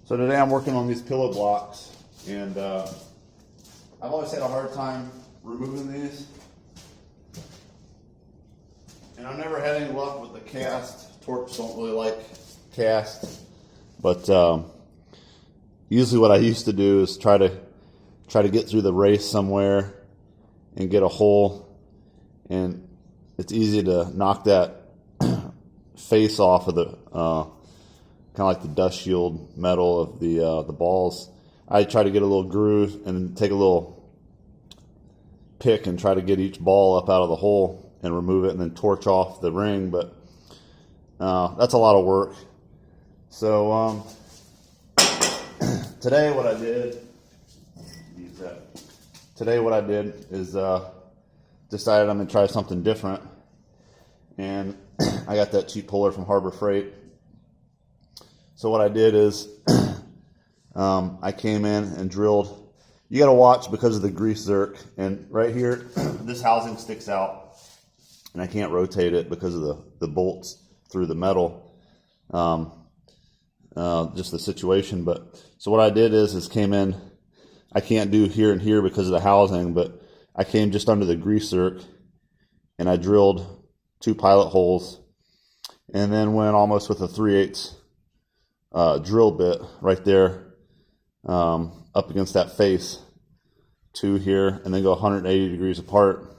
So today I'm working on these pillow blocks, and I've always had a hard time removing these. And I've never had any luck with the cast. Torques don't really like cast. But usually what I used to do is try to get through the race somewhere and get a hole. And it's easy to knock that face off of the kind of like the dust shield metal of the balls. I try to get a little groove and take a little pick and try to get each ball up out of the hole and remove it and then torch off the ring, but that's a lot of work. So today what I did is decided I'm going to try something different, and I got that cheap puller from Harbor Freight. So what I did is I came in and drilled. You got to watch because of the grease zerk, and right here this housing sticks out and I can't rotate it because of the bolts through the metal. Just the situation. But so what I did is came in. I can't do here and here because of the housing, but I came just under the grease zerk and I drilled 2 pilot holes, and then went almost with a 3/8 drill bit right there up against that face, 2 here, and then go 180 degrees apart.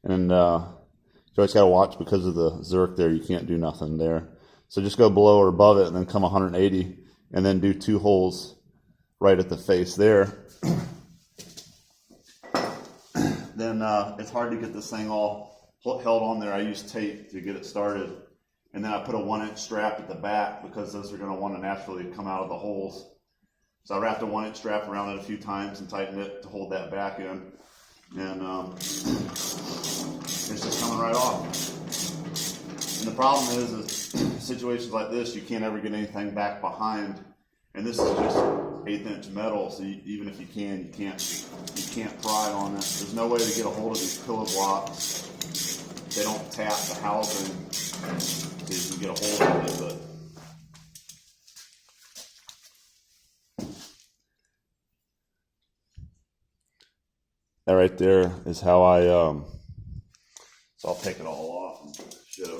And you always got to watch because of the zerk there. You can't do nothing there. So just go below or above it and then come 180 and then do 2 holes right at the face there. Then it's hard to get this thing all held on there. I use tape to get it started. And then I put a 1-inch strap at the back because those are going to want to naturally come out of the holes. So I wrapped a 1-inch strap around it a few times and tightened it to hold that back in. And it's just coming right off. And the problem is situations like this, you can't ever get anything back behind. And this is just 1/8-inch metal, so even if you can, you can't pry on it. There's no way to get a hold of these pillow blocks. They don't tap the housing, so you can get a hold of it. But that right there is how I. So I'll take it all off and show.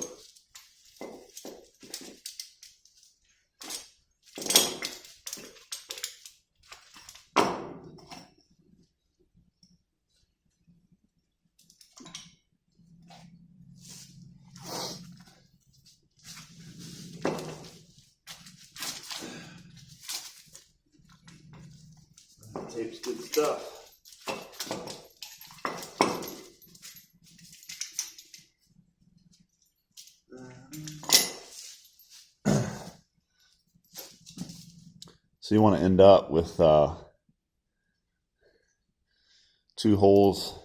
Tape's good stuff. So you want to end up with 2 holes,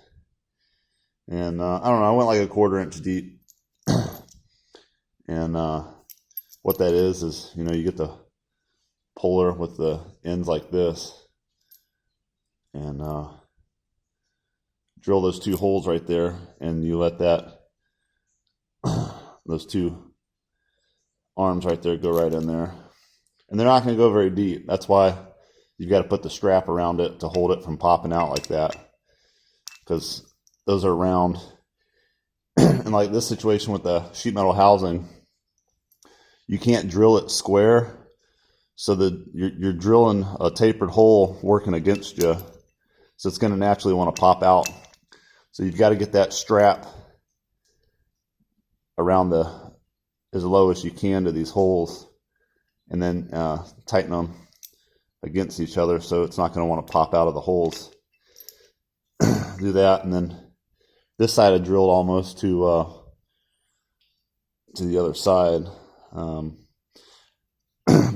and I don't know, I went like a 1/4 inch deep. And what that is you get the puller with the ends like this, and drill those 2 holes right there, and you let those 2 arms right there go right in there. And they're not going to go very deep. That's why you've got to put the strap around it to hold it from popping out like that, because those are round. And like this situation with the sheet metal housing, you can't drill it square, so that you're drilling a tapered hole working against you, so it's going to naturally want to pop out. So you've got to get that strap around as low as you can to these holes, and then tighten them against each other so it's not going to want to pop out of the holes. Do that, and then this side I drilled almost to the other side. But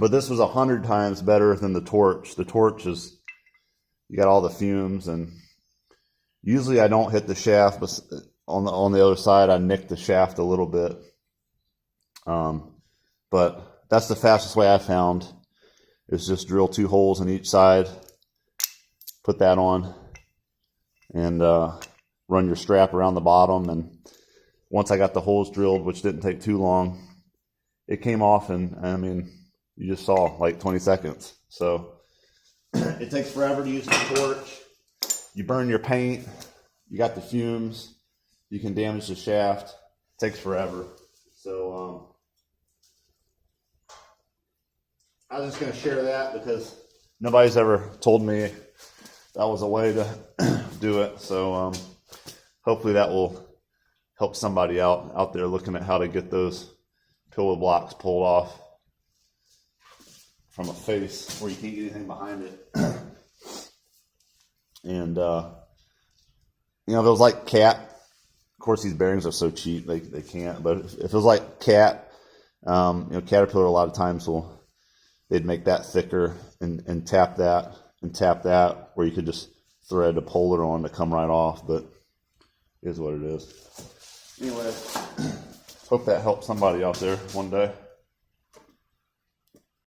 this was 100 times better than the torch. The torch is, you got all the fumes, and usually I don't hit the shaft, but on the other side I nick the shaft a little bit. But that's the fastest way I found, is just drill 2 holes in each side, put that on, and run your strap around the bottom. And once I got the holes drilled, which didn't take too long, it came off in, I mean, You just saw like 20 seconds. So it takes forever to use the torch. You burn your paint. You got the fumes. You can damage the shaft. It takes forever. So I was just going to share that because nobody's ever told me that was a way to do it. So hopefully that will help somebody out there looking at how to get those pillow blocks pulled off from a face where you can't get anything behind it. And you know, if it was like cat, of course these bearings are so cheap they can't. But if it was like cat, you know, Caterpillar a lot of times they'd make that thicker and tap that where you could just thread a puller on to come right off. But it is what it is. Anyway, hope that helps somebody out there one day.